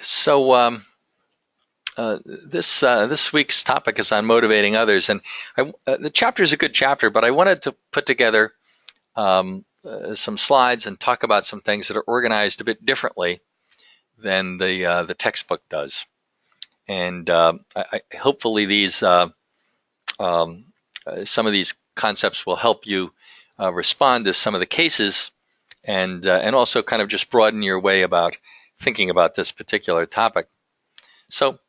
So this week's topic is on motivating others, and the chapter is a good chapter, but I wanted to put together some slides and talk about some things that are organized a bit differently than the textbook does. And hopefully these some of these concepts will help you respond to some of the cases, and also kind of just broaden your way about thinking about this particular topic. So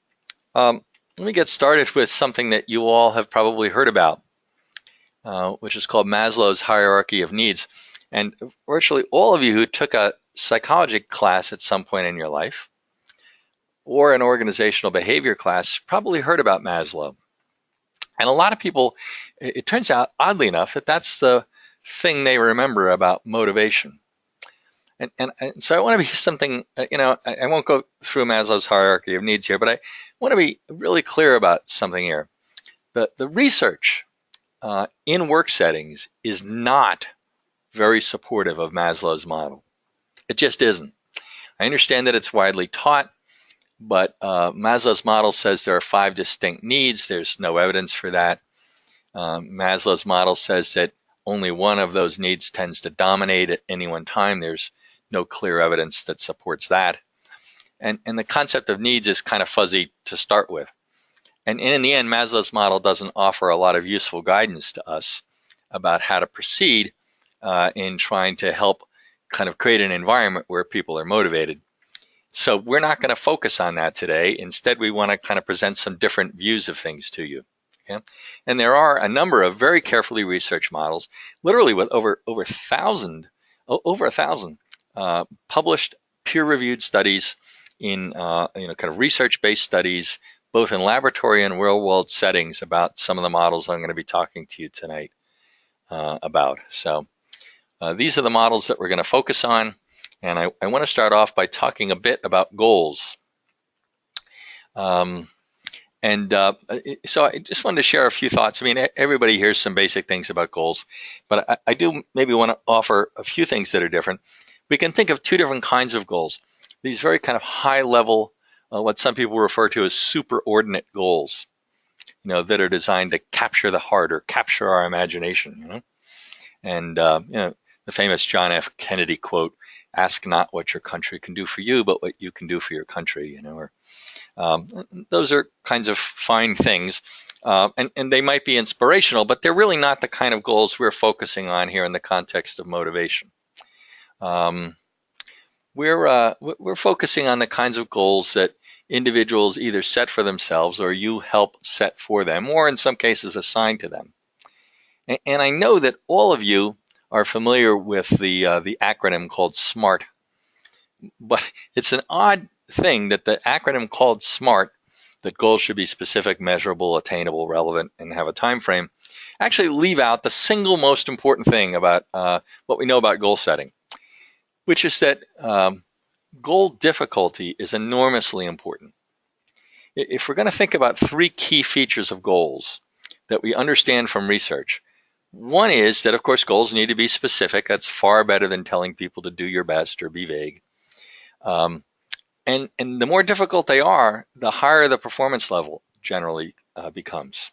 let me get started with something that you all have probably heard about, which is called Maslow's hierarchy of needs. And virtually all of you who took a psychology class at some point in your life, or an organizational behavior class, probably heard about Maslow. And a lot of people, it turns out, oddly enough, that that's the thing they remember about motivation. And so I want to be something, I won't go through Maslow's hierarchy of needs here, but I want to be really clear about something here. The research in work settings is not very supportive of Maslow's model. It just isn't. I understand that it's widely taught, but Maslow's model says there are 5 distinct needs. There's no evidence for that. Maslow's model says that only one of those needs tends to dominate at any one time. There's no clear evidence that supports that. And the concept of needs is kind of fuzzy to start with. And in the end, Maslow's model doesn't offer a lot of useful guidance to us about how to proceed in trying to help kind of create an environment where people are motivated. So we're not going to focus on that today. Instead, we want to kind of present some different views of things to you. Okay? And there are a number of very carefully researched models, literally with over 1,000 published peer-reviewed studies in kind of research-based studies, both in laboratory and real-world settings, about some of the models I'm going to be talking to you tonight about. So these are the models that we're going to focus on, and I want to start off by talking a bit about goals. So I just wanted to share a few thoughts. I mean, everybody hears some basic things about goals, but I do maybe want to offer a few things that are different. We can think of 2 different kinds of goals. These very kind of high level, what some people refer to as superordinate goals, that are designed to capture the heart or capture our imagination, And, the famous John F. Kennedy quote, "Ask not what your country can do for you, but what you can do for your country," those are kinds of fine things, and they might be inspirational, but they're really not the kind of goals we're focusing on here in the context of motivation. We're focusing on the kinds of goals that individuals either set for themselves or you help set for them, or in some cases assign to them. And I know that all of you are familiar with the acronym called SMART, but it's an odd thing that the acronym called SMART, that goals should be specific, measurable, attainable, relevant, and have a time frame, actually leave out the single most important thing about what we know about goal setting, which is that goal difficulty is enormously important. If we're going to think about 3 key features of goals that we understand from research, one is that, of course, goals need to be specific. That's far better than telling people to do your best or be vague. And the more difficult they are, the higher the performance level generally becomes.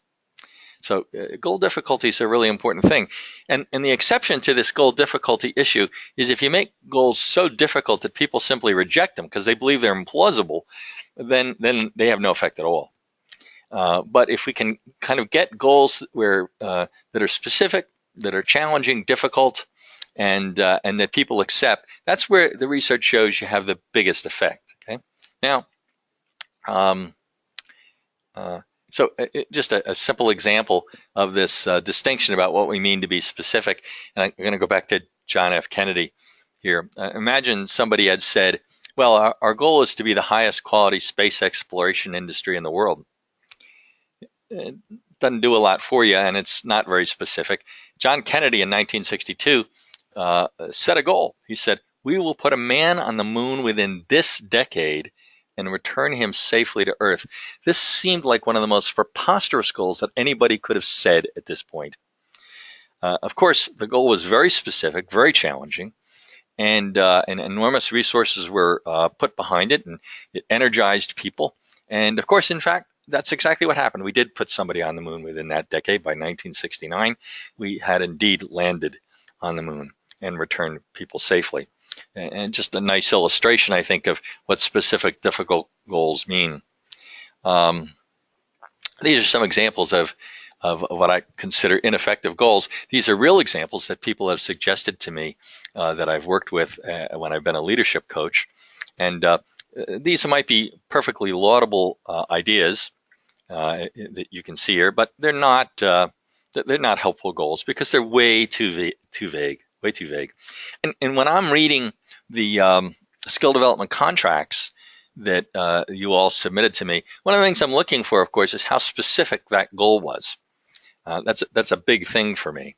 So goal difficulty is a really important thing. And the exception to this goal difficulty issue is if you make goals so difficult that people simply reject them because they believe they're implausible, then they have no effect at all. But if we can kind of get goals that are specific, that are challenging, difficult, and that people accept, that's where the research shows you have the biggest effect. Okay. Now, so just a simple example of this distinction about what we mean to be specific, and I'm going to go back to John F. Kennedy here. Imagine somebody had said, well, our goal is to be the highest quality space exploration industry in the world. It doesn't do a lot for you, and it's not very specific. John Kennedy in 1962 set a goal. He said, "We will put a man on the moon within this decade and return him safely to Earth." This seemed like one of the most preposterous goals that anybody could have said at this point. Of course, the goal was very specific, very challenging, and enormous resources were put behind it, and it energized people. And of course, in fact, that's exactly what happened. We did put somebody on the moon within that decade. By 1969, we had indeed landed on the moon and returned people safely. And just a nice illustration, I think, of what specific difficult goals mean. These are some examples of what I consider ineffective goals. These are real examples that people have suggested to me that I've worked with when I've been a leadership coach. And these might be perfectly laudable ideas that you can see here, but they're not helpful goals because they're way too vague. And when I'm reading the skill development contracts that you all submitted to me, one of the things I'm looking for, of course, is how specific that goal was. That's a big thing for me.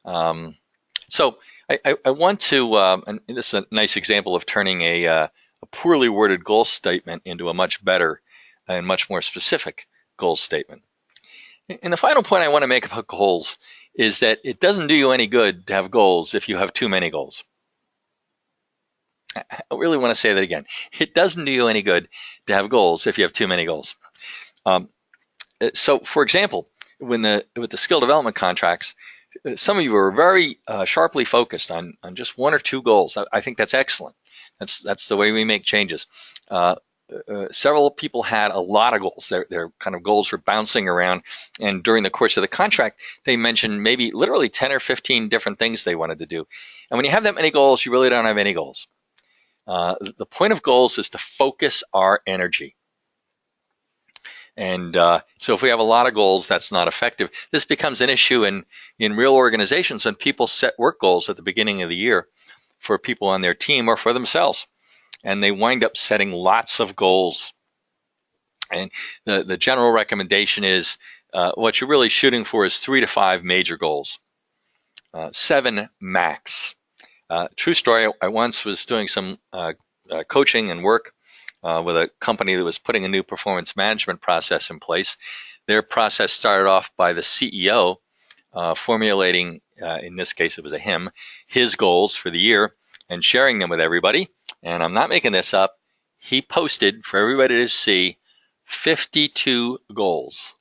So I want to, and this is a nice example of turning a poorly worded goal statement into a much better and much more specific goal statement. And the final point I want to make about goals is that it doesn't do you any good to have goals if you have too many goals. I really want to say that again. It doesn't do you any good to have goals if you have too many goals. So, for example, with the skill development contracts, some of you are very sharply focused on just one or two goals. I think that's excellent. That's the way we make changes. Several people had a lot of goals. Their kind of goals were bouncing around, and during the course of the contract, they mentioned maybe literally 10 or 15 different things they wanted to do. And when you have that many goals, you really don't have any goals. The point of goals is to focus our energy. And so if we have a lot of goals, that's not effective. This becomes an issue in real organizations when people set work goals at the beginning of the year for people on their team or for themselves. And they wind up setting lots of goals. And the general recommendation is what you're really shooting for is 3 to 5 major goals, 7 max. True story, I once was doing some coaching and work with a company that was putting a new performance management process in place. Their process started off by the CEO formulating, in this case it was a him, his goals for the year and sharing them with everybody. And I'm not making this up. He posted for everybody to see 52 goals.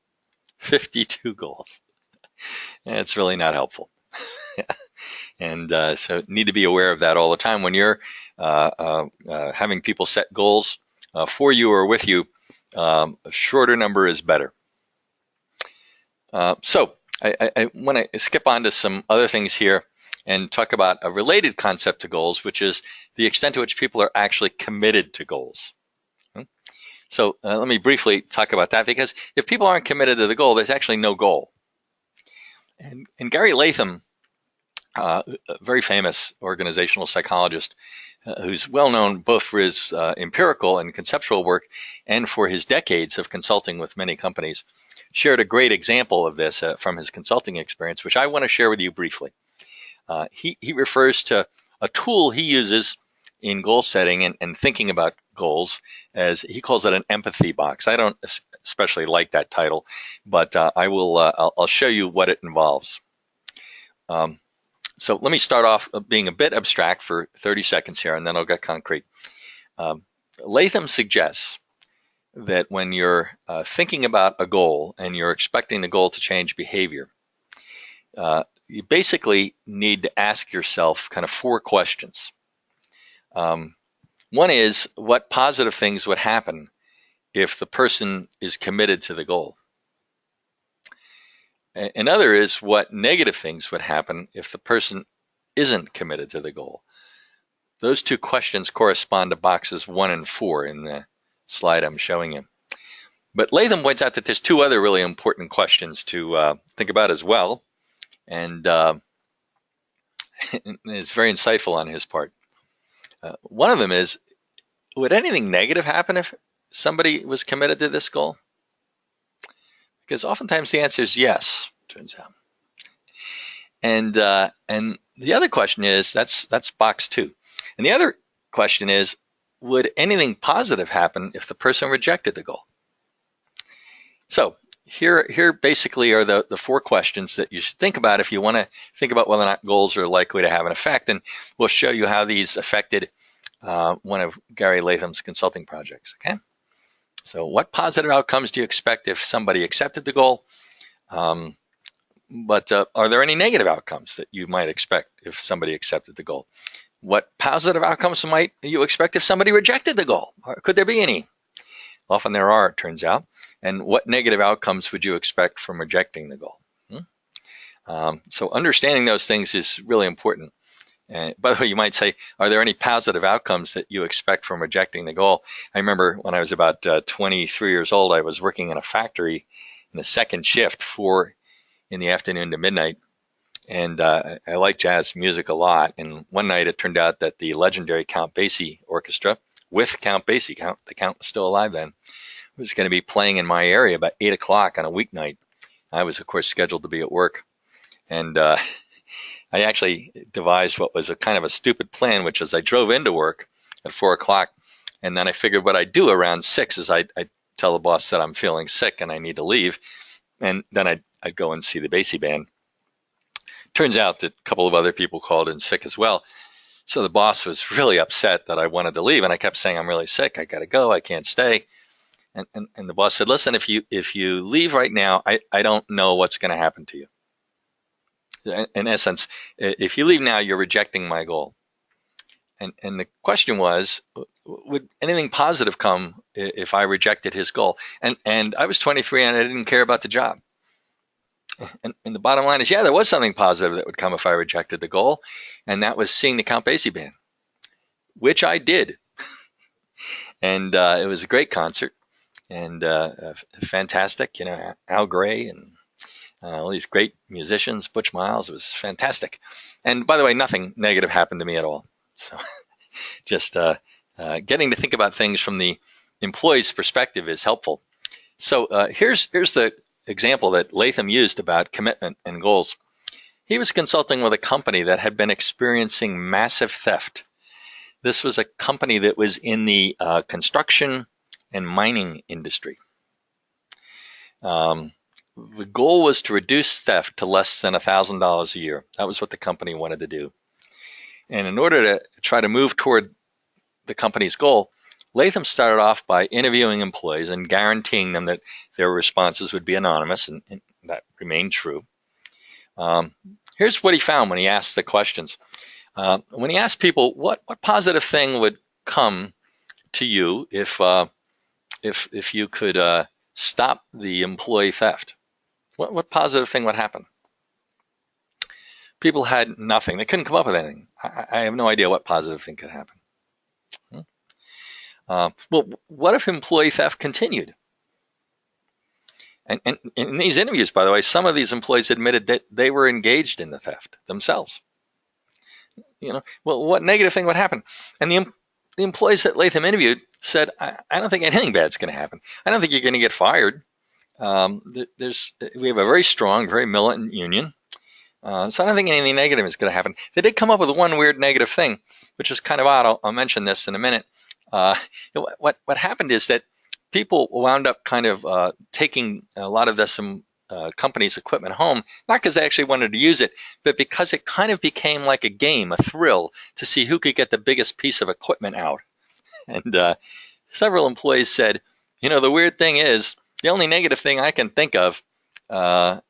52 goals. And it's really not helpful. And so need to be aware of that all the time when you're having people set goals for you or with you. A shorter number is better. So I want to skip on to some other things here and talk about a related concept to goals, which is the extent to which people are actually committed to goals. So let me briefly talk about that, because if people aren't committed to the goal, there's actually no goal. And Gary Latham, a very famous organizational psychologist who's well known both for his empirical and conceptual work and for his decades of consulting with many companies, shared a great example of this from his consulting experience, which I want to share with you briefly. He refers to a tool he uses in goal setting and thinking about goals, as he calls it an empathy box. I don't especially like that title, but I'll show you what it involves. So let me start off being a bit abstract for 30 seconds here, and then I'll get concrete. Latham suggests that when you're thinking about a goal and you're expecting the goal to change behavior, you basically need to ask yourself kind of 4 questions. One is, what positive things would happen if the person is committed to the goal? Another is, what negative things would happen if the person isn't committed to the goal? Those 2 questions correspond to boxes 1 and 4 in the slide I'm showing you. But Latham points out that there's 2 other really important questions to think about as well. And it's very insightful on his part. One of them is, would anything negative happen if somebody was committed to this goal? Because oftentimes the answer is yes, turns out. And the other question is, that's box 2. And the other question is, would anything positive happen if the person rejected the goal? So here basically are the four questions that you should think about if you want to think about whether or not goals are likely to have an effect. And we'll show you how these affected one of Gary Latham's consulting projects. Okay. So what positive outcomes do you expect if somebody accepted the goal? But are there any negative outcomes that you might expect if somebody accepted the goal? What positive outcomes might you expect if somebody rejected the goal? Or could there be any? Often there are, it turns out. And what negative outcomes would you expect from rejecting the goal? So understanding those things is really important. By the way, you might say, are there any positive outcomes that you expect from rejecting the goal? I remember when I was about 23 years old, I was working in a factory in the second shift, 4 in the afternoon to midnight. And I like jazz music a lot. And one night it turned out that the legendary Count Basie Orchestra, with Count Basie, the Count was still alive then, was going to be playing in my area about 8 o'clock on a weeknight. I was, of course, scheduled to be at work. And I actually devised what was a kind of a stupid plan, which is I drove into work at 4 o'clock. And then I figured what I'd do around 6 is I'd tell the boss that I'm feeling sick and I need to leave. And then I'd go and see the Basie band. Turns out that a couple of other people called in sick as well. So the boss was really upset that I wanted to leave. And I kept saying, I'm really sick. I got to go. I can't stay. And the boss said, listen, if you leave right now, I don't know what's going to happen to you. In essence, if you leave now, you're rejecting my goal. And the question was, would anything positive come if I rejected his goal? And I was 23 and I didn't care about the job. And the bottom line is, yeah, there was something positive that would come if I rejected the goal. And that was seeing the Count Basie band, which I did. And it was a great concert and fantastic, Al Gray and all these great musicians, Butch Miles. It was fantastic. And by the way, nothing negative happened to me at all. So just getting to think about things from the employee's perspective is helpful. So here's the example that Latham used about commitment and goals. He was consulting with a company that had been experiencing massive theft. This was a company that was in the construction and mining industry. The goal was to reduce theft to less than $1,000 a year. That was what the company wanted to do. And in order to try to move toward the company's goal, Latham started off by interviewing employees and guaranteeing them that their responses would be anonymous, and that remained true. Here's what he found when he asked the questions. When he asked people, what positive thing would come to you if you could stop the employee theft? What positive thing would happen? People had nothing. They couldn't come up with anything. I have no idea what positive thing could happen. Well, what if employee theft continued? And in these interviews, by the way, some of these employees admitted that they were engaged in the theft themselves. Well, what negative thing would happen? And the employees that Latham interviewed said, I don't think anything bad's going to happen. I don't think you're going to get fired. We have a very strong, very militant union. So I don't think anything negative is going to happen. They did come up with one weird negative thing, which is kind of odd. I'll mention this in a minute. What happened is that people wound up kind of taking a lot of this company's equipment home, not because they actually wanted to use it, but because it kind of became like a game, a thrill to see who could get the biggest piece of equipment out. And several employees said, the weird thing is, the only negative thing I can think of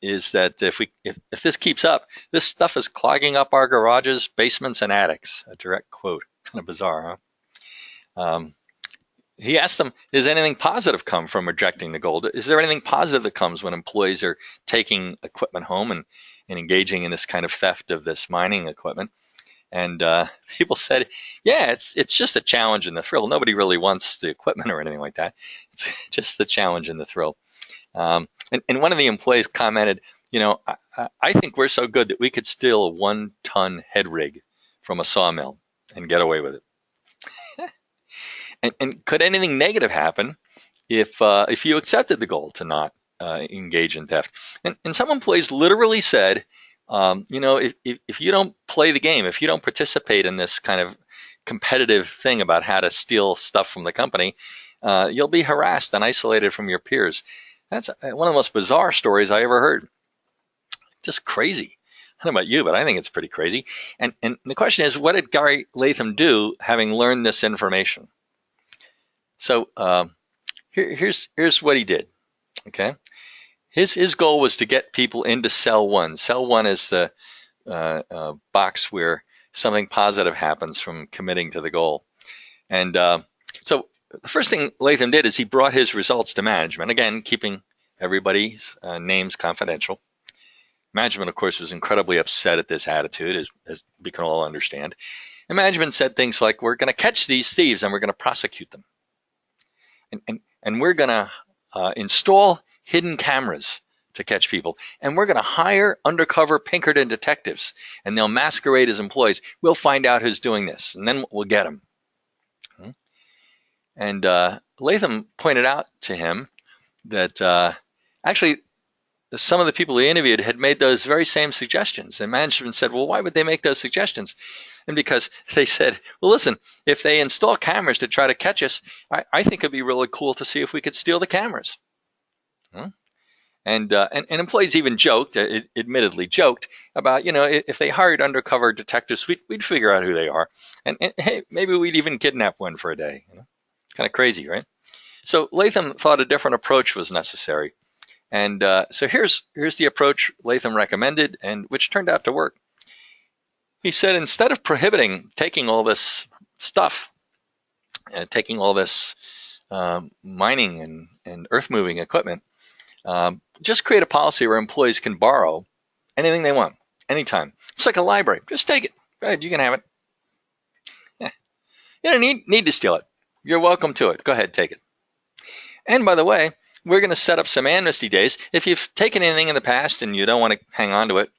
is that if this keeps up, this stuff is clogging up our garages, basements, and attics. A direct quote. Kind of bizarre, huh? He asked them, does anything positive come from rejecting the goal? Is there anything positive that comes when employees are taking equipment home and engaging in this kind of theft of this mining equipment? And people said, yeah, it's just a challenge and the thrill. Nobody really wants the equipment or anything like that. It's just the challenge and the thrill. And one of the employees commented, I think we're so good that we could steal a 1-ton head rig from a sawmill and get away with it. And could anything negative happen if you accepted the goal to not engage in theft? And some employees literally said, if you don't play the game, if you don't participate in this kind of competitive thing about how to steal stuff from the company, you'll be harassed and isolated from your peers. That's one of the most bizarre stories I ever heard. Just crazy. I don't know about you, but I think it's pretty crazy. And the question is, what did Gary Latham do having learned this information? So here's what he did. Okay, his goal was to get people into cell one. Cell one is the box where something positive happens from committing to the goal. And so the first thing Latham did is he brought his results to management, again, keeping everybody's names confidential. Management, of course, was incredibly upset at this attitude, as we can all understand. And management said things like, we're going to catch these thieves and we're going to prosecute them. And we're going to install hidden cameras to catch people. And we're going to hire undercover Pinkerton detectives, and they'll masquerade as employees. We'll find out who's doing this, and then we'll get them. And Latham pointed out to him that actually some of the people he interviewed had made those very same suggestions. And management said, well, why would they make those suggestions? And because they said, well, listen, if they install cameras to try to catch us, I think it'd be really cool to see if we could steal the cameras. And employees even joked, admittedly joked, about, if they hired undercover detectives, we'd figure out who they are. And hey, maybe we'd even kidnap one for a day. Kind of crazy, right? So Latham thought a different approach was necessary. And so here's the approach Latham recommended, and which turned out to work. He said, instead of prohibiting taking all this stuff, taking all this mining and earth-moving equipment, just create a policy where employees can borrow anything they want, anytime. It's like a library. Just take it. Go ahead, you can have it. Yeah. You don't need to steal it. You're welcome to it. Go ahead, take it. And by the way, we're going to set up some amnesty days. If you've taken anything in the past and you don't want to hang on to it,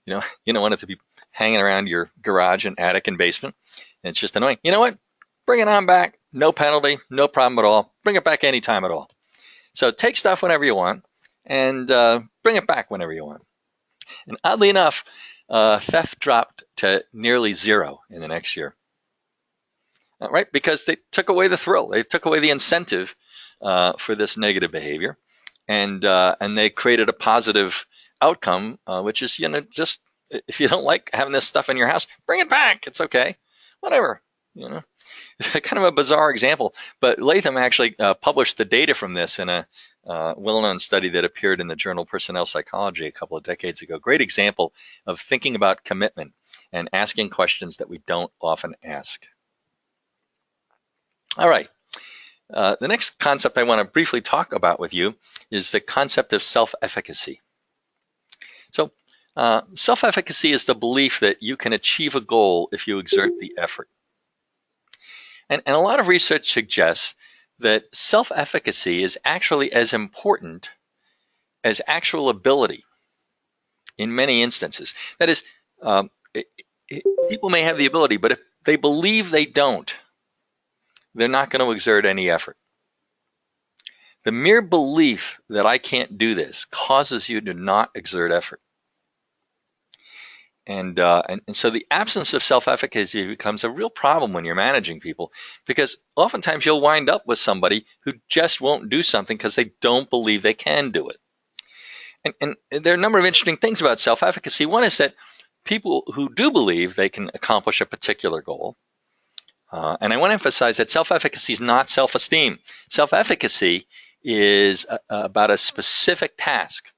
you don't want it to be hanging around your garage and attic and basement, and it's just annoying. You know what? Bring it on back. No penalty. No problem at all. Bring it back anytime at all. So take stuff whenever you want, and bring it back whenever you want. And oddly enough, theft dropped to nearly zero in the next year. Right? Because they took away the thrill. They took away the incentive for this negative behavior, and they created a positive outcome, which is, just if you don't like having this stuff in your house, bring it back. It's okay. Whatever. Kind of a bizarre example, but Latham actually published the data from this in a well-known study that appeared in the journal Personnel Psychology a couple of decades ago. Great example of thinking about commitment and asking questions that we don't often ask. All right. The next concept I want to briefly talk about with you is the concept of self-efficacy. So self-efficacy is the belief that you can achieve a goal if you exert the effort. And a lot of research suggests that self-efficacy is actually as important as actual ability in many instances. That is, people may have the ability, but if they believe they don't, they're not going to exert any effort. The mere belief that I can't do this causes you to not exert effort. And so the absence of self-efficacy becomes a real problem when you're managing people, because oftentimes you'll wind up with somebody who just won't do something because they don't believe they can do it. And there are a number of interesting things about self-efficacy. One is that people who do believe they can accomplish a particular goal, and I want to emphasize that self-efficacy is not self-esteem. Self-efficacy is about a specific task.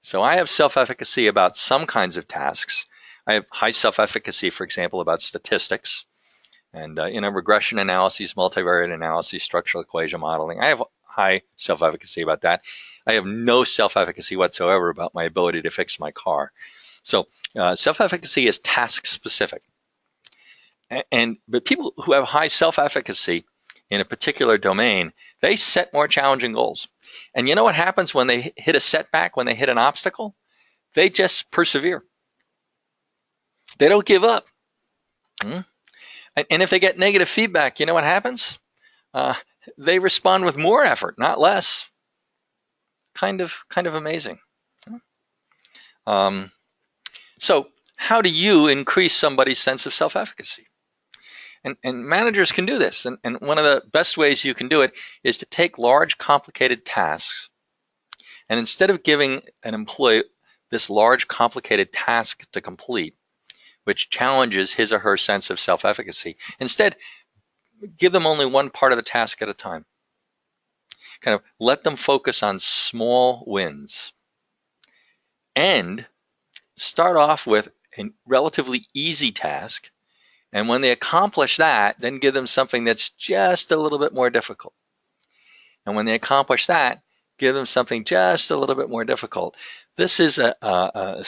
So I have self-efficacy about some kinds of tasks. I have high self-efficacy, for example, about statistics and regression analyses, multivariate analyses, structural equation modeling. I have high self-efficacy about that. I have no self-efficacy whatsoever about my ability to fix my car. So self-efficacy is task-specific. But people who have high self-efficacy in a particular domain, they set more challenging goals. And you know what happens when they hit a setback, when they hit an obstacle? They just persevere. They don't give up. And if they get negative feedback, you know what happens? They respond with more effort, not less. Kind of amazing. So how do you increase somebody's sense of self-efficacy? And managers can do this. And one of the best ways you can do it is to take large, complicated tasks And instead of giving an employee this large, complicated task to complete, which challenges his or her sense of self-efficacy, instead, give them only one part of the task at a time. Kind of let them focus on small wins. And start off with a relatively easy task. And when they accomplish that, then give them something that's just a little bit more difficult. And when they accomplish that, give them something just a little bit more difficult. This is I've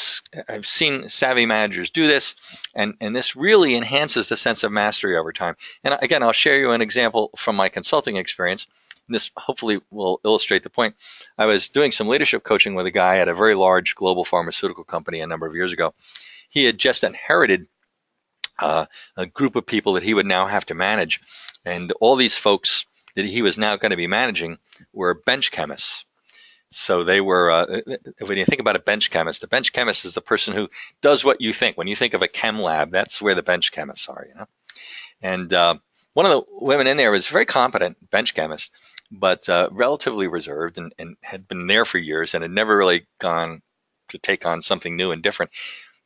seen savvy managers do this, and this really enhances the sense of mastery over time. And again, I'll share you an example from my consulting experience. This hopefully will illustrate the point. I was doing some leadership coaching with a guy at a very large global pharmaceutical company a number of years ago. He had just inherited a group of people that he would now have to manage. And all these folks that he was now going to be managing were bench chemists. So they were, when you think about a bench chemist, the bench chemist is the person who does what you think. When you think of a chem lab, that's where the bench chemists are, you know. And one of the women in there was a very competent bench chemist, but relatively reserved and had been there for years and had never really gone to take on something new and different.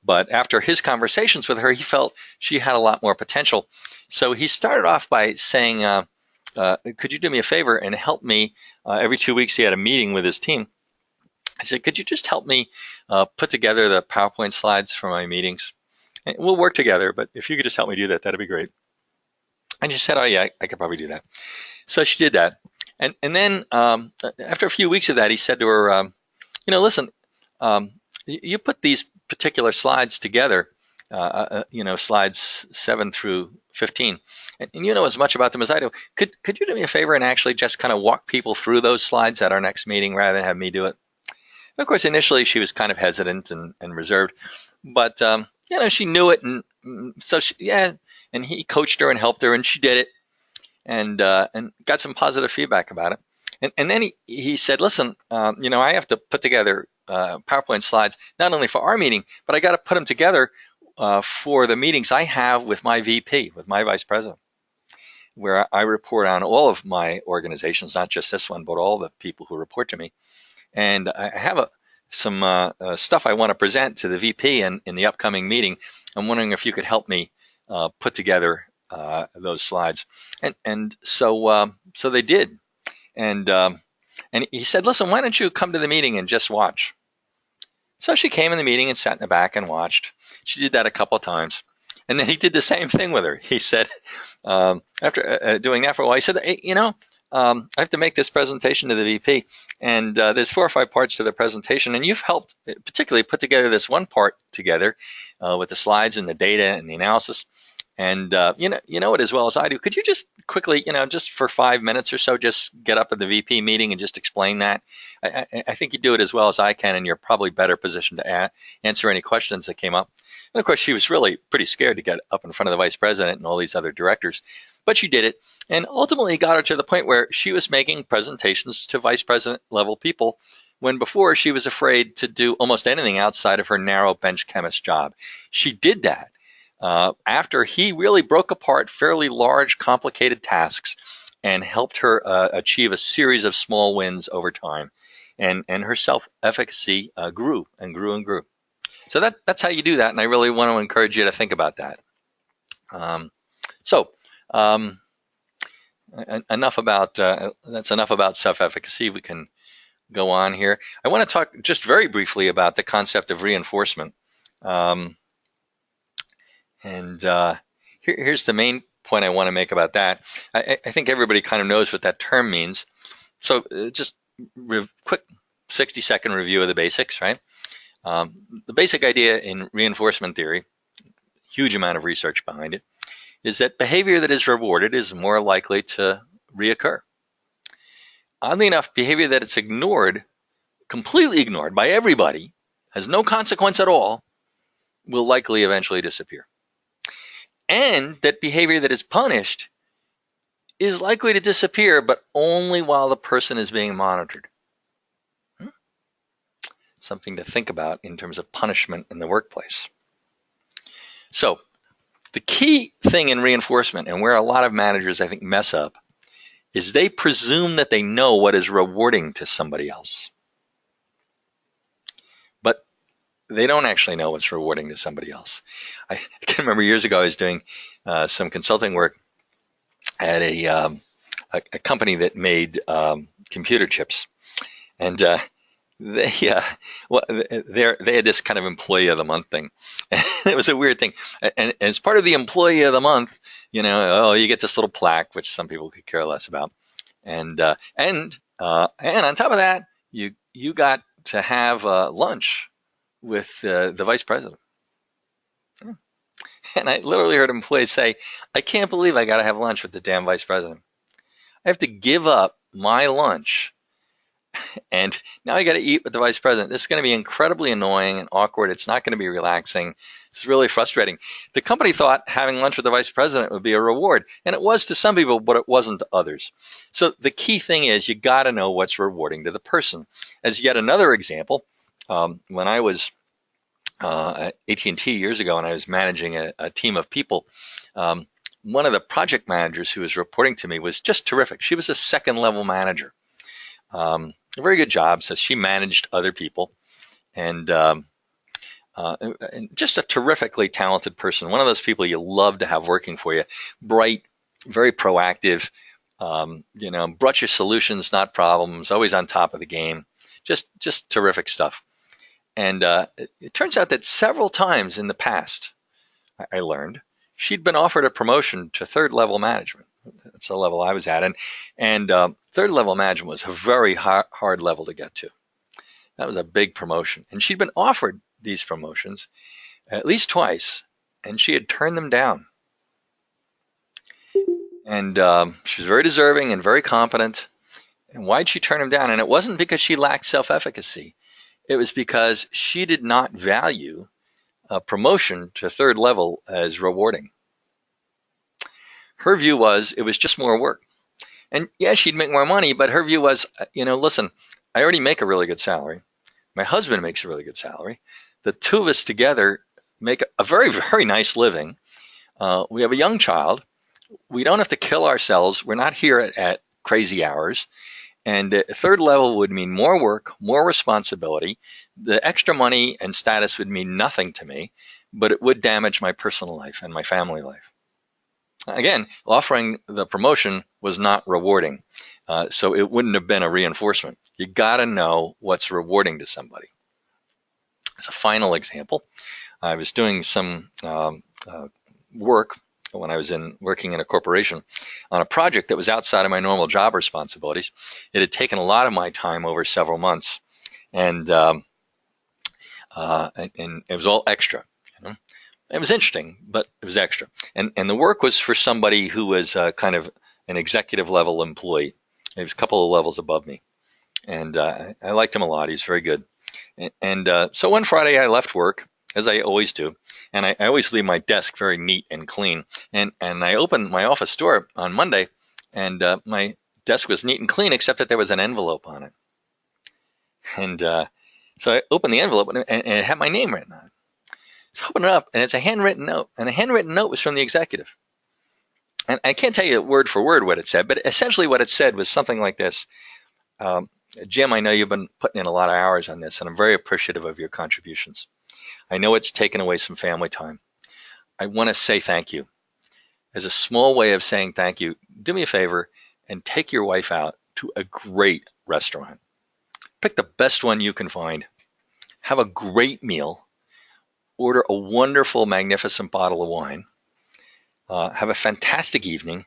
But after his conversations with her, he felt she had a lot more potential. So he started off by saying, could you do me a favor and help me? Every 2 weeks he had a meeting with his team. I said, could you just help me put together the PowerPoint slides for my meetings? And we'll work together, but if you could just help me do that, that'd be great. And she said, oh yeah, I could probably do that. So she did that. And then after a few weeks of that, he said to her, listen, you put these particular slides together, slides 7 through 15, and you know as much about them as I do. Could you do me a favor and actually just kind of walk people through those slides at our next meeting rather than have me do it? And of course, initially she was kind of hesitant and reserved, but she knew it, and so and he coached her and helped her, and she did it, and got some positive feedback about it. And then he said, listen, I have to put together PowerPoint slides, not only for our meeting, but I got to put them together for the meetings I have with my VP, with my vice president, where I report on all of my organizations, not just this one, but all the people who report to me. And I have some stuff I want to present to the VP in the upcoming meeting. I'm wondering if you could help me put together those slides. And so they did. And he said, listen, why don't you come to the meeting and just watch? So she came in the meeting and sat in the back and watched. She did that a couple of times. And then he did the same thing with her. He said, after doing that for a while, he said, hey, I have to make this presentation to the VP. And there's 4 or 5 parts to the presentation. And you've helped particularly put together this one part together with the slides and the data and the analysis. And you know it as well as I do. Could you just quickly, just for 5 minutes or so, just get up at the VP meeting and just explain that? I think you do it as well as I can, and you're probably better positioned to answer any questions that came up. And of course, she was really pretty scared to get up in front of the vice president and all these other directors, but she did it, and ultimately got her to the point where she was making presentations to vice president level people, when before she was afraid to do almost anything outside of her narrow bench chemist job. She did that. After he really broke apart fairly large, complicated tasks and helped her achieve a series of small wins over time. And her self-efficacy grew and grew and grew. So that's how you do that, and I really want to encourage you to think about that. Enough about self-efficacy. We can go on here. I want to talk just very briefly about the concept of reinforcement. Here's the main point I want to make about that. I think everybody kind of knows what that term means. So just quick 60-second review of the basics, right? The basic idea in reinforcement theory, huge amount of research behind it, is that behavior that is rewarded is more likely to reoccur. Oddly enough, behavior that it's ignored, completely ignored by everybody, has no consequence at all, will likely eventually disappear. And that behavior that is punished is likely to disappear, but only while the person is being monitored. Something to think about in terms of punishment in the workplace. So the key thing in reinforcement, and where a lot of managers I think mess up, is they presume that they know what is rewarding to somebody else. they don't actually know what's rewarding to somebody else. I can remember years ago I was doing some consulting work at a company that made computer chips, and they they had this kind of employee of the month thing, and it was a weird thing. And as part of the employee of the month, you get this little plaque, which some people could care less about, and on top of that, you got to have lunch with the vice president. And I literally heard employees say, "I can't believe I got to have lunch with the damn vice president. I have to give up my lunch, and now I got to eat with the vice president. This is going to be incredibly annoying and awkward. It's not going to be relaxing. It's really frustrating." The company thought having lunch with the vice president would be a reward, and it was to some people, but it wasn't to others. So the key thing is you got to know what's rewarding to the person. As yet another example, when I was at AT&T years ago, and I was managing a team of people, one of the project managers who was reporting to me was just terrific. She was a second level manager. A very good job, so she managed other people, and just a terrifically talented person. One of those people you love to have working for you. Bright, very proactive, brought you solutions, not problems, always on top of the game. Just terrific stuff. And it turns out that several times in the past, I learned, she'd been offered a promotion to third level management. That's the level I was at. And third level management was a very hard level to get to. That was a big promotion. And she'd been offered these promotions at least twice, and she had turned them down. And she was very deserving and very competent. And why'd she turn them down? And it wasn't because she lacked self-efficacy. It was because she did not value a promotion to third level as rewarding. Her view was it was just more work. And yeah, she'd make more money, but her view was, listen, I already make a really good salary. My husband makes a really good salary. The two of us together make a very, very nice living. We have a young child. We don't have to kill ourselves. We're not here at crazy hours. And third level would mean more work, more responsibility. The extra money and status would mean nothing to me, but it would damage my personal life and my family life. Again, offering the promotion was not rewarding, so it wouldn't have been a reinforcement. You got to know what's rewarding to somebody. As a final example, I was doing some work when I was working in a corporation on a project that was outside of my normal job responsibilities. It had taken a lot of my time over several months, and it was all extra. It was interesting, but it was extra. And the work was for somebody who was kind of an executive level employee. He was a couple of levels above me, and I liked him a lot. He was very good. And so one Friday I left work, as I always do, and I always leave my desk very neat and clean. And I opened my office door on Monday, and my desk was neat and clean, except that there was an envelope on it. And so I opened the envelope, and it had my name written on it. So I opened it up, and it's a handwritten note. And the handwritten note was from the executive. And I can't tell you word for word what it said, but essentially what it said was something like this. Jim, I know you've been putting in a lot of hours on this, and I'm very appreciative of your contributions. I know it's taken away some family time. I want to say thank you. As a small way of saying thank you, do me a favor and take your wife out to a great restaurant. Pick the best one you can find. Have a great meal. Order a wonderful, magnificent bottle of wine. Have a fantastic evening,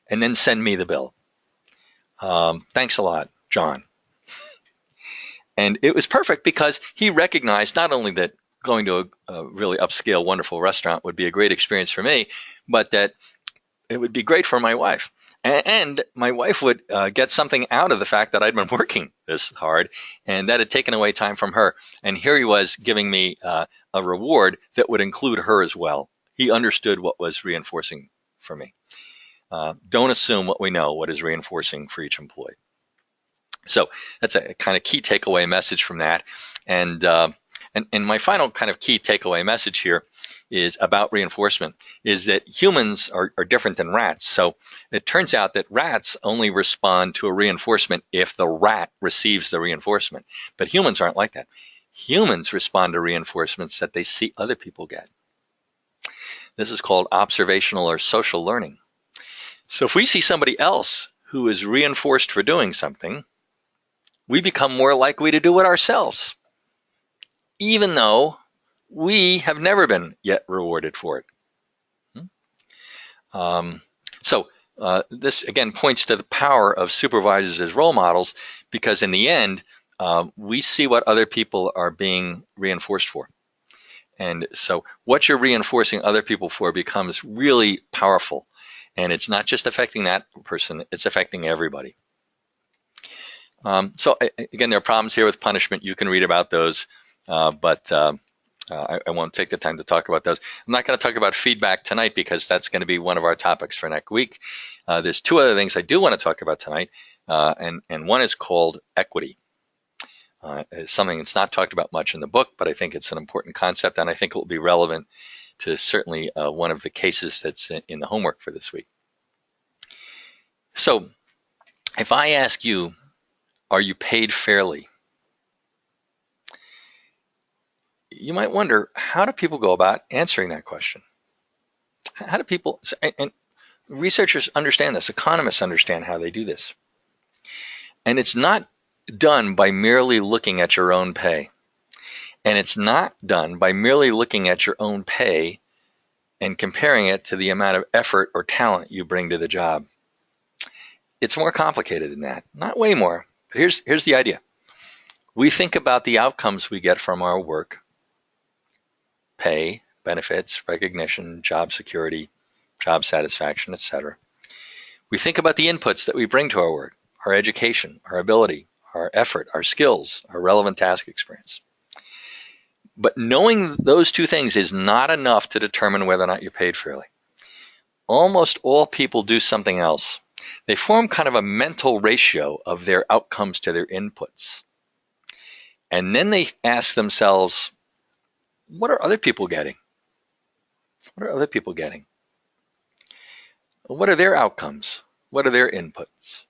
and then send me the bill. Thanks a lot, John. And it was perfect because he recognized not only that going to a really upscale, wonderful restaurant would be a great experience for me, but that it would be great for my wife. And my wife would get something out of the fact that I'd been working this hard and that had taken away time from her. And here he was giving me a reward that would include her as well. He understood what was reinforcing for me. Don't assume what we know, what is reinforcing for each employee. So that's a kind of key takeaway message from that. And my final kind of key takeaway message here is about reinforcement, is that humans are different than rats. So it turns out that rats only respond to a reinforcement if the rat receives the reinforcement. But humans aren't like that. Humans respond to reinforcements that they see other people get. This is called observational or social learning. So if we see somebody else who is reinforced for doing something, we become more likely to do it ourselves, even though we have never been yet rewarded for it. This again points to the power of supervisors as role models, because in the end, we see what other people are being reinforced for. And so what you're reinforcing other people for becomes really powerful. And it's not just affecting that person, it's affecting everybody. Again, there are problems here with punishment. You can read about those, but I won't take the time to talk about those. I'm not going to talk about feedback tonight because that's going to be one of our topics for next week. There's two other things I do want to talk about tonight, and one is called equity. It's something that's not talked about much in the book, but I think it's an important concept, and I think it will be relevant to certainly one of the cases that's in the homework for this week. So if I ask you, are you paid fairly? You might wonder, how do people go about answering that question? How do people, and researchers understand this, economists understand how they do this. And it's not done by merely looking at your own pay. And it's not done by merely looking at your own pay and comparing it to the amount of effort or talent you bring to the job. It's more complicated than that, not way more. But here's the idea. We think about the outcomes we get from our work: pay, benefits, recognition, job security, job satisfaction, etc. We think about the inputs that we bring to our work: our education, our ability, our effort, our skills, our relevant task experience. But knowing those two things is not enough to determine whether or not you're paid fairly. Almost all people do something else. They form kind of a mental ratio of their outcomes to their inputs. And then they ask themselves, what are other people getting? What are other people getting? What are their outcomes? What are their inputs?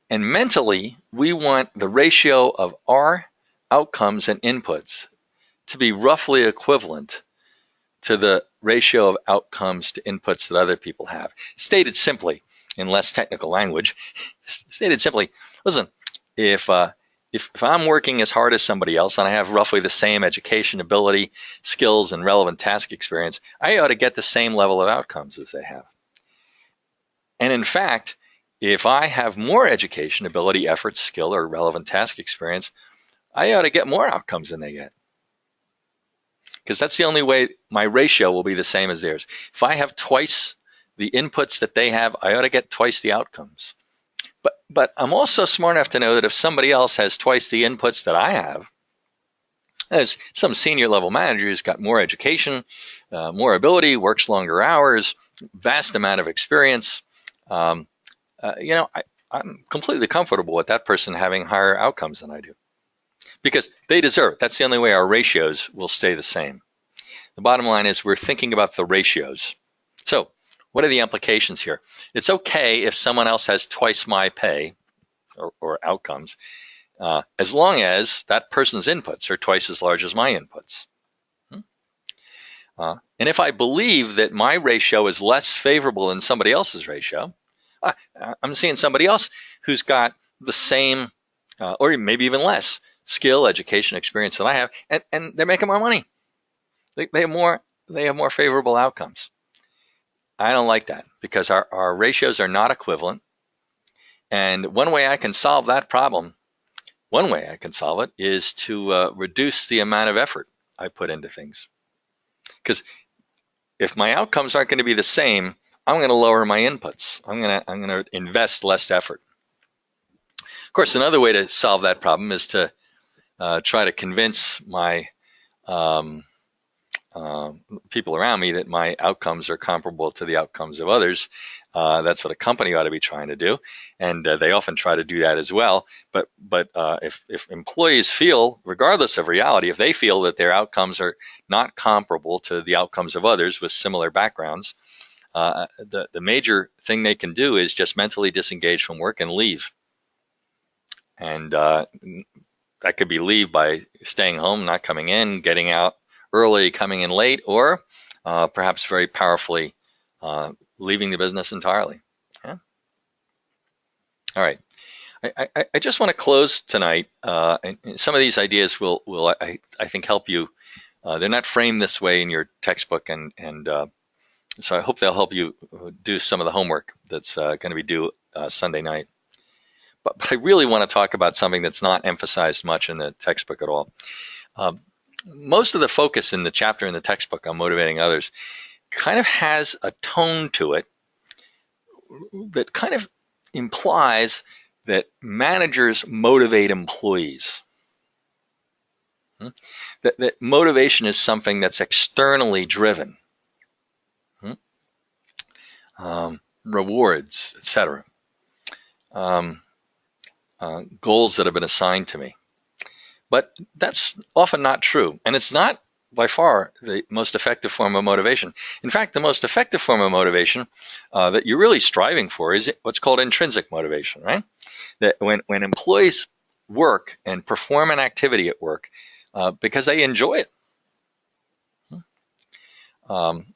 And mentally, we want the ratio of our outcomes and inputs to be roughly equivalent to the ratio of outcomes to inputs that other people have. Stated simply, in less technical language, stated simply, listen, if I'm working as hard as somebody else and I have roughly the same education, ability, skills, and relevant task experience, I ought to get the same level of outcomes as they have. And in fact, if I have more education, ability, effort, skill, or relevant task experience, I ought to get more outcomes than they get. Because that's the only way my ratio will be the same as theirs. If I have twice the inputs that they have, I ought to get twice the outcomes. But I'm also smart enough to know that if somebody else has twice the inputs that I have, as some senior level manager who's got more education, more ability, works longer hours, vast amount of experience, I'm completely comfortable with that person having higher outcomes than I do. Because they deserve it. That's the only way our ratios will stay the same. The bottom line is we're thinking about the ratios. So what are the implications here? It's okay if someone else has twice my pay or outcomes, as long as that person's inputs are twice as large as my inputs. And if I believe that my ratio is less favorable than somebody else's ratio, I'm seeing somebody else who's got the same, or maybe even less, skill, education, experience than I have, and they're making more money. They have more favorable outcomes. I don't like that because our ratios are not equivalent. And one way I can solve that problem, one way I can solve it is to reduce the amount of effort I put into things. Because if my outcomes aren't going to be the same, I'm going to lower my inputs. I'm going to invest less effort. Of course, another way to solve that problem is to try to convince my people around me that my outcomes are comparable to the outcomes of others. That's what a company ought to be trying to do, and they often try to do that as well. But if employees feel, regardless of reality, if they feel that their outcomes are not comparable to the outcomes of others with similar backgrounds, the major thing they can do is just mentally disengage from work and leave. And that could be leave by staying home, not coming in, getting out early, coming in late, or perhaps very powerfully leaving the business entirely. Yeah? All right. I just want to close tonight, and some of these ideas will I think help you. They're not framed this way in your textbook, and so I hope they'll help you do some of the homework that's going to be due Sunday night. But I really want to talk about something that's not emphasized much in the textbook at all. Most of the focus in the chapter in the textbook on motivating others kind of has a tone to it that kind of implies that managers motivate employees. That motivation is something that's externally driven. Rewards, etc. Goals that have been assigned to me. But that's often not true. And it's not by far the most effective form of motivation. In fact, the most effective form of motivation that you're really striving for is what's called intrinsic motivation, right? That when employees work and perform an activity at work because they enjoy it.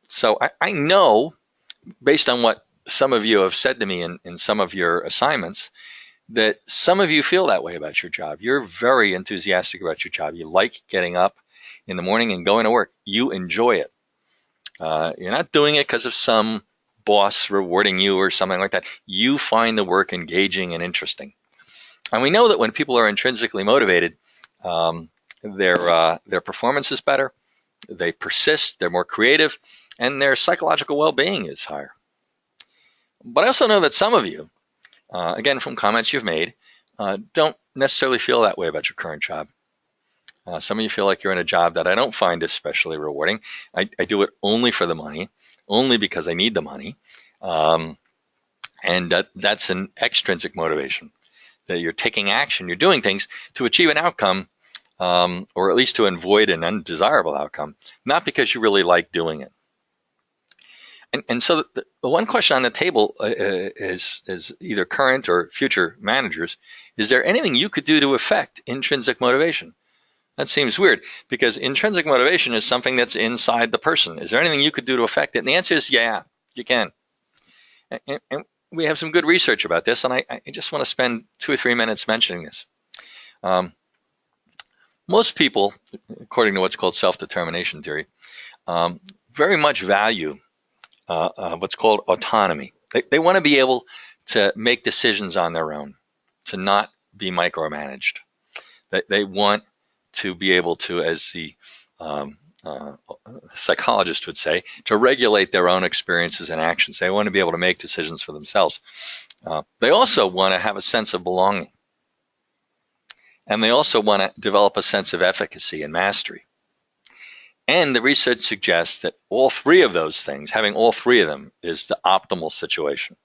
So I know, based on what some of you have said to me in some of your assignments, that some of you feel that way about your job. You're very enthusiastic about your job. You like getting up in the morning and going to work. You enjoy it. You're not doing it because of some boss rewarding you or something like that. You find the work engaging and interesting. And we know that when people are intrinsically motivated, their performance is better, they persist, they're more creative, and their psychological well-being is higher. But I also know that some of you, again, from comments you've made, don't necessarily feel that way about your current job. Some of you feel like you're in a job that I don't find especially rewarding. I do it only for the money, only because I need the money. And that's an extrinsic motivation, that you're taking action, you're doing things to achieve an outcome, or at least to avoid an undesirable outcome, not because you really like doing it. And so the one question on the table is either current or future managers, is there anything you could do to affect intrinsic motivation? That seems weird, because intrinsic motivation is something that's inside the person. Is there anything you could do to affect it? And the answer is yeah, you can. And we have some good research about this, and I just want to spend 2 or 3 minutes mentioning this. Most people, according to what's called self-determination theory, very much value what's called autonomy. They want to be able to make decisions on their own, to not be micromanaged. They want to be able to, as the psychologist would say, to regulate their own experiences and actions. They want to be able to make decisions for themselves. They also want to have a sense of belonging. And they also want to develop a sense of efficacy and mastery. And the research suggests that all three of those things, having all three of them, is the optimal situation.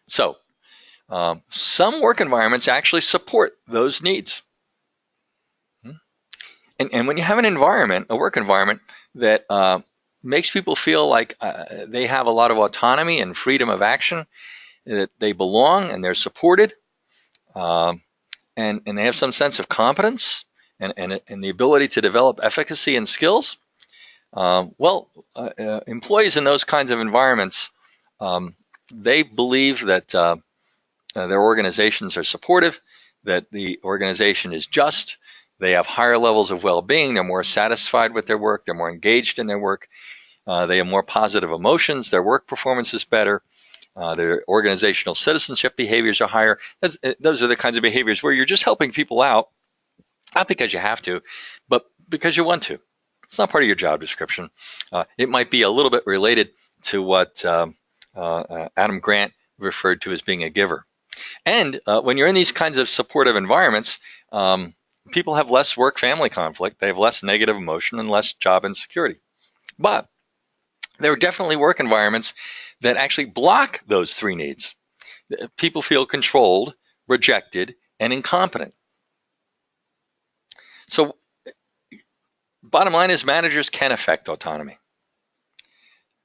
So, some work environments actually support those needs. And when you have an environment, a work environment, that makes people feel like they have a lot of autonomy and freedom of action, that they belong and they're supported, and they have some sense of competence, and the ability to develop efficacy and skills, employees in those kinds of environments, they believe that their organizations are supportive, that the organization is just, they have higher levels of well-being, they're more satisfied with their work, they're more engaged in their work, they have more positive emotions, their work performance is better, their organizational citizenship behaviors are higher. Those are the kinds of behaviors where you're just helping people out, not because you have to, but because you want to. It's not part of your job description. It might be a little bit related to what Adam Grant referred to as being a giver. And when you're in these kinds of supportive environments, people have less work-family conflict, they have less negative emotion and less job insecurity. But there are definitely work environments that actually block those three needs. People feel controlled, rejected, and incompetent. So bottom line is, managers can affect autonomy.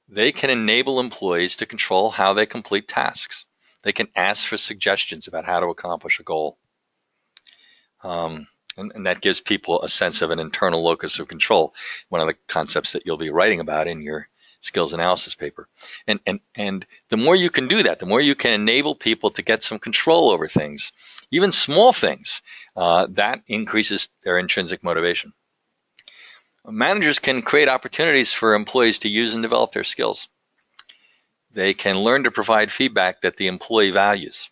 They can enable employees to control how they complete tasks. They can ask for suggestions about how to accomplish a goal. And that gives people a sense of an internal locus of control, one of the concepts that you'll be writing about in your skills analysis paper. And the more you can do that, the more you can enable people to get some control over things, even small things, that increases their intrinsic motivation. Managers can create opportunities for employees to use and develop their skills. They can learn to provide feedback that the employee values.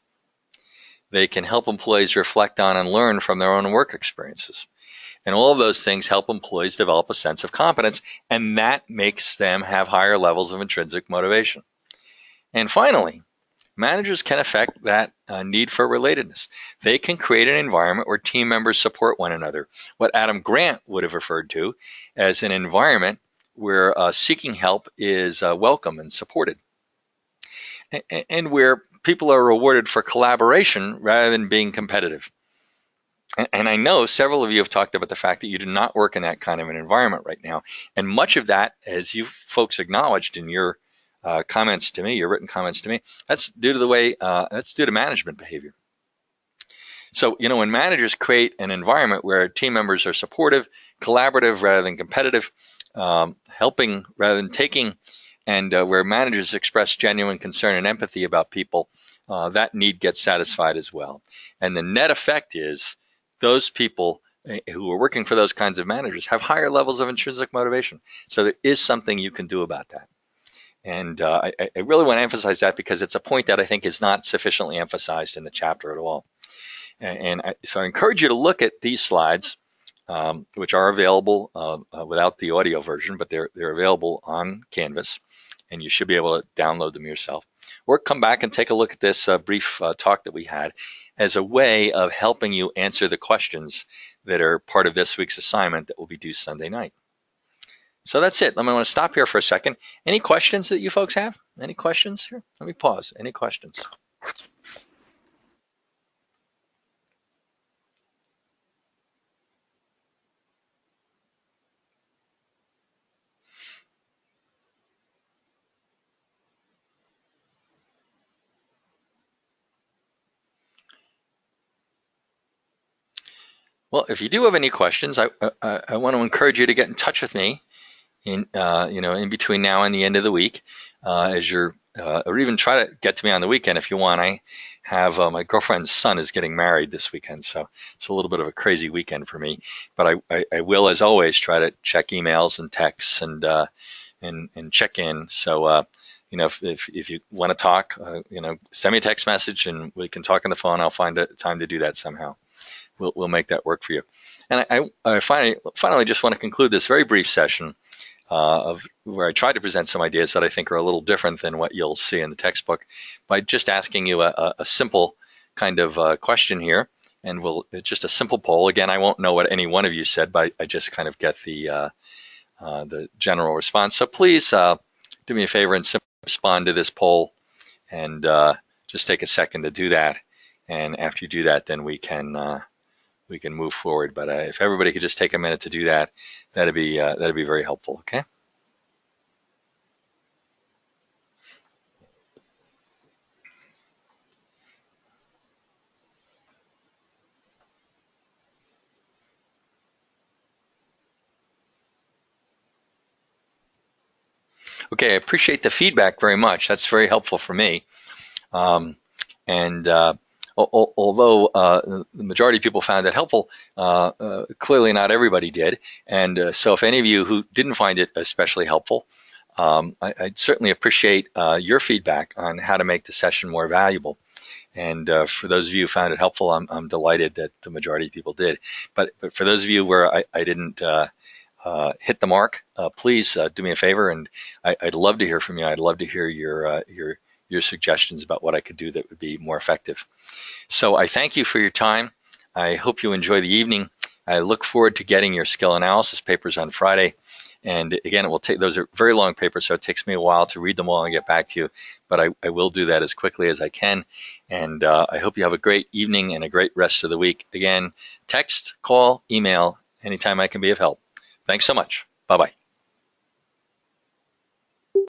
They can help employees reflect on and learn from their own work experiences. And all of those things help employees develop a sense of competence, and that makes them have higher levels of intrinsic motivation. And finally, managers can affect that need for relatedness. They can create an environment where team members support one another, what Adam Grant would have referred to as an environment where seeking help is welcome and supported, and where people are rewarded for collaboration rather than being competitive. And I know several of you have talked about the fact that you do not work in that kind of an environment right now. And much of that, as you folks acknowledged in your comments to me, your written comments to me, that's due to the way, that's due to management behavior. So, when managers create an environment where team members are supportive, collaborative rather than competitive, helping rather than taking, and where managers express genuine concern and empathy about people, that need gets satisfied as well. And the net effect is those people who are working for those kinds of managers have higher levels of intrinsic motivation. So there is something you can do about that. And I really want to emphasize that because it's a point that I think is not sufficiently emphasized in the chapter at all. So I encourage you to look at these slides, which are available without the audio version, but they're available on Canvas, and you should be able to download them yourself. Or come back and take a look at this brief talk that we had as a way of helping you answer the questions that are part of this week's assignment that will be due Sunday night. So that's it. I'm going to stop here for a second. Any questions that you folks have? Any questions here? Let me pause. Any questions? Well, if you do have any questions, I want to encourage you to get in touch with me in between now and the end of the week, or even try to get to me on the weekend if you want. I have my girlfriend's son is getting married this weekend, so it's a little bit of a crazy weekend for me. But I will, as always, try to check emails and texts and check in. So if you want to talk, send me a text message and we can talk on the phone. I'll find a time to do that somehow. We'll make that work for you. And I finally just want to conclude this very brief session of where I try to present some ideas that I think are a little different than what you'll see in the textbook by just asking you a simple kind of question here. And it's just a simple poll. Again, I won't know what any one of you said, but I just kind of get the general response. So please do me a favor and simply respond to this poll and just take a second to do that. And after you do that, then we can move forward. But if everybody could just take a minute to do that, that'd be very helpful. Okay. Okay, I appreciate the feedback very much. That's very helpful for me. Although the majority of people found it helpful, clearly not everybody did. And so if any of you who didn't find it especially helpful, I'd certainly appreciate your feedback on how to make the session more valuable. And for those of you who found it helpful, I'm delighted that the majority of people did. But for those of you where I didn't hit the mark, please do me a favor, and I'd love to hear from you. I'd love to hear your suggestions about what I could do that would be more effective. So I thank you for your time. I hope you enjoy the evening. I look forward to getting your skill analysis papers on Friday. And again, it will take, those are very long papers, so it takes me a while to read them all and get back to you. But I will do that as quickly as I can. And I hope you have a great evening and a great rest of the week. Again, text, call, email, anytime I can be of help. Thanks so much. Bye-bye.